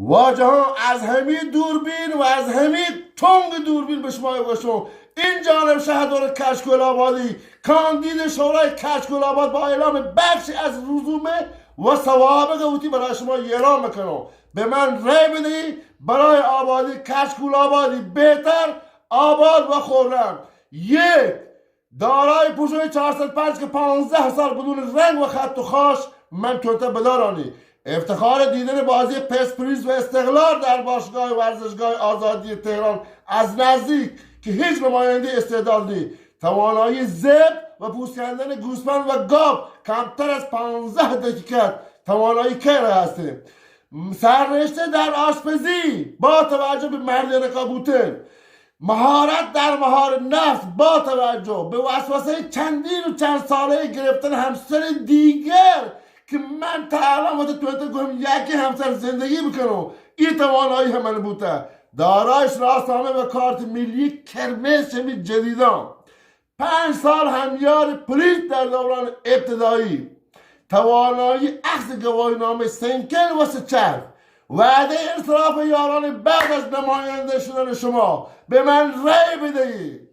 واجهان از همین دوربین و از همین تنگ دوربین به شما باشم. این جانب شهردار کشکول آبادی کاندید شورای کشکول آباد با اعلام بخشی از رزومه و سوابق اوتی برای شما اعلام میکنم. به من رای بدهید برای آبادی کشکول آبادی بهتر آباد و خورم. یک، دارای پوشوی 405 که 15 سال بدون رنگ و خط و خاش من توته بدارانی. افتخار دیدن بازی پرسپولیس و استقلال در باشگاه ورزشگاه آزادی تهران از نزدیک که هیچ نماینده استعداد نیست. توانایی ذبح و پوست کندن گوسفند و گاو کمتر از 15 دقیقه توانایی کر هستیم. سررشته در آشپزی با توجه به مرد رقابوتن، مهارت در مهار نفت با توجه به وسوسه چندین و چند ساله گرفتن همسر دیگر که من تا الان گویم یکی همسر زندگی بکنم. این توانایی همه بوده. دارای شناسنامه و کارت ملی کرمز شمی جدیدان، 5 سال همیار پلیس در دوران ابتدایی، توانایی اخذ گواهینامه سنکن و سچرخ، وعده انصراف یاران بعد از نماینده شدن شما. به من رأی بدهید.